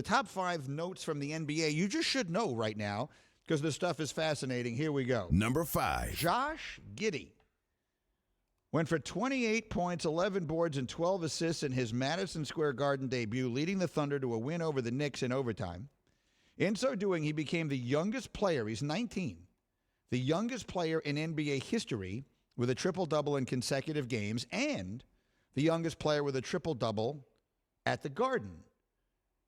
The top 5 notes from the NBA you just should know right now because this stuff is fascinating. Here we go. Number 5. Josh Giddey went for 28 points, 11 boards, and 12 assists in his Madison Square Garden debut, leading the Thunder to a win over the Knicks in overtime. In so doing, he became the youngest player, he's 19, the youngest player in NBA history with a triple-double in consecutive games, and the youngest player with a triple-double at the Garden.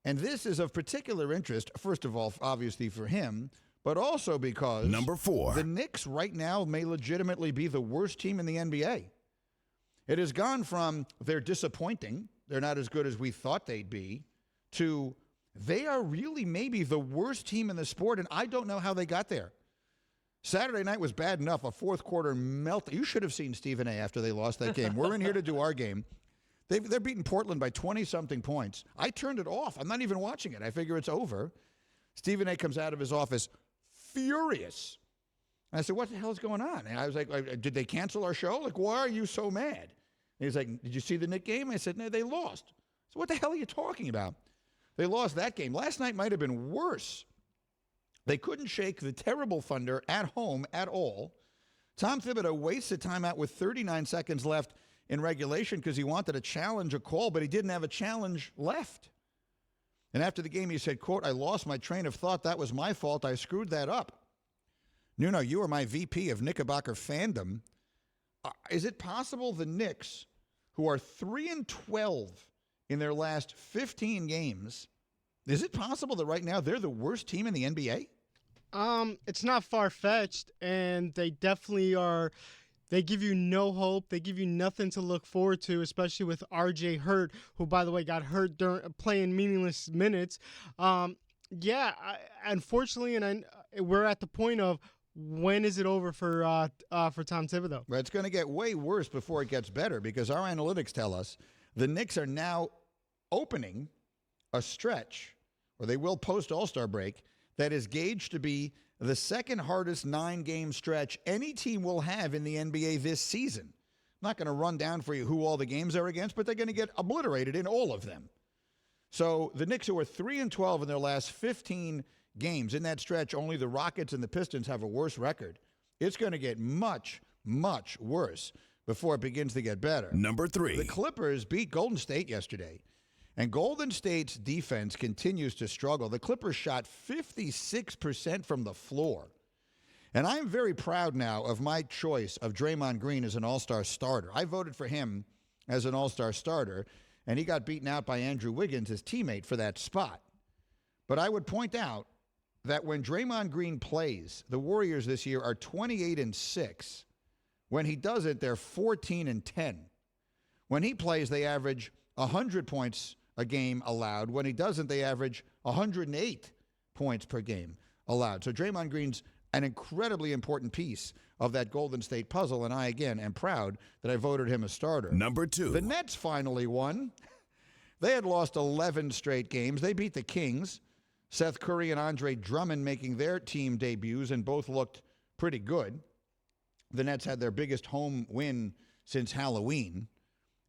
And this is of particular interest, first of all, obviously for him, but also because Number 4. The Knicks right now may legitimately be the worst team in the NBA. It has gone from they're disappointing, they're not as good as we thought they'd be, to they are really maybe the worst team in the sport, and I don't know how they got there. Saturday night was bad enough, a fourth quarter melt. You should have seen Stephen A. after they lost that game. We're in here to do our game. They're beating Portland by 20-something points. I turned it off. I'm not even watching it. I figure it's over. Stephen A. comes out of his office furious. And I said, what the hell is going on? And I was like, did they cancel our show? Like, why are you so mad? And he's like, did you see the Knicks game? I said, no, they lost. So what the hell are you talking about? They lost that game. Last night might have been worse. They couldn't shake the terrible Thunder at home at all. Tom Thibodeau wasted timeout with 39 seconds left in regulation because he wanted to challenge a call, but he didn't have a challenge left. And after the game, he said, quote, I lost my train of thought. That was my fault. I screwed that up. Nuno, you are my VP of Knickerbocker fandom. Is it possible the Knicks, who are 3-12 in their last 15 games, is it possible that right now they're the worst team in the NBA? It's not far-fetched, and they definitely are. They give you no hope. They give you nothing to look forward to, especially with RJ hurt, who, by the way, got hurt during playing meaningless minutes. Unfortunately, we're at the point of when is it over for Tom Thibodeau? Well, it's going to get way worse before it gets better because our analytics tell us the Knicks are now opening a stretch, or they will post All-Star break, that is gauged to be the second hardest 9-game stretch any team will have in the NBA this season. I'm not going to run down for you who all the games are against, but they're going to get obliterated in all of them. So the Knicks, who are 3-12 in their last 15 games, in that stretch, only the Rockets and the Pistons have a worse record. It's going to get much, much worse before it begins to get better. Number 3. The Clippers beat Golden State yesterday. And Golden State's defense continues to struggle. The Clippers shot 56% from the floor. And I'm very proud now of my choice of Draymond Green as an all-star starter. I voted for him as an all-star starter, and he got beaten out by Andrew Wiggins, his teammate, for that spot. But I would point out that when Draymond Green plays, the Warriors this year are 28-6. When he doesn't, they're 14-10. When he plays, they average 100 points a game allowed. When he doesn't, they average 108 points per game allowed. So Draymond Green's an incredibly important piece of that Golden State puzzle, and I, again, am proud that I voted him a starter. Number 2. The Nets finally won. They had lost 11 straight games. They beat the Kings. Seth Curry and Andre Drummond making their team debuts, and both looked pretty good. The Nets had their biggest home win since Halloween.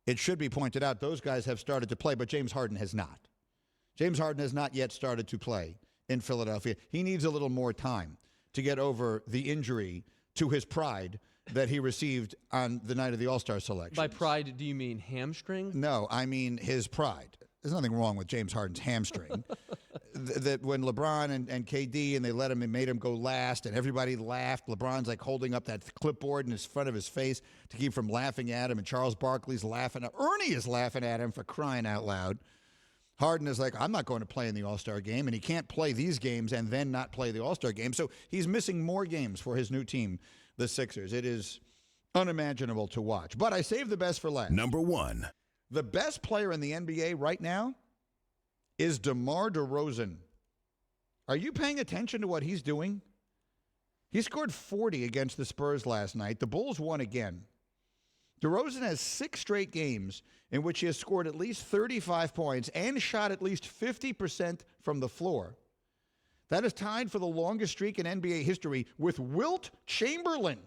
It should be pointed out those guys have started to play, but James Harden has not. James Harden has not yet started to play in Philadelphia. He needs a little more time to get over the injury to his pride that he received on the night of the All-Star selection. By pride, do you mean hamstring? No, I mean his pride. There's nothing wrong with James Harden's hamstring. That when LeBron and KD and they let him and made him go last and everybody laughed. LeBron's like holding up that clipboard in his front of his face to keep from laughing at him, and Charles Barkley's laughing. Ernie is laughing at him for crying out loud. Harden is like, I'm not going to play in the All-Star game, and he can't play these games and then not play the All-Star game. So he's missing more games for his new team, the Sixers. It is unimaginable to watch. But I saved the best for last. Number 1. The best player in the NBA right now is DeMar DeRozan. Are you paying attention to what he's doing? He scored 40 against the Spurs last night. The Bulls won again. DeRozan has 6 straight games in which he has scored at least 35 points and shot at least 50% from the floor. That is tied for the longest streak in NBA history with Wilt Chamberlain.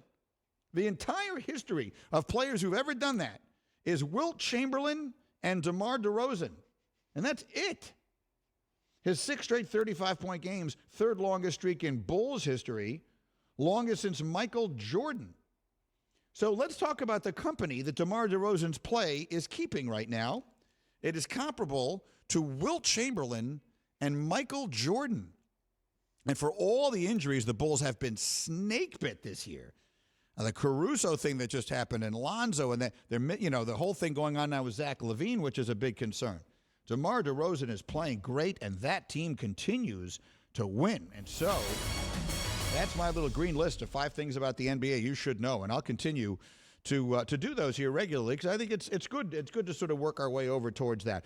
The entire history of players who've ever done that is Wilt Chamberlain and DeMar DeRozan. And that's it. His 6 straight 35-point games, third longest streak in Bulls history, longest since Michael Jordan. So let's talk about the company that DeMar DeRozan's play is keeping right now. It is comparable to Wilt Chamberlain and Michael Jordan. And for all the injuries, the Bulls have been snake bit this year. Now, the Caruso thing that just happened, and Lonzo, and the whole thing going on now with Zach LaVine, which is a big concern. DeMar DeRozan is playing great, and that team continues to win. And so that's my little green list of 5 things about the NBA you should know, and I'll continue to do those here regularly because I think it's good. It's good to sort of work our way over towards that.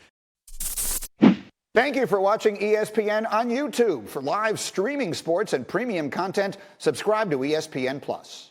Thank you for watching ESPN on YouTube. For live streaming sports and premium content, subscribe to ESPN+.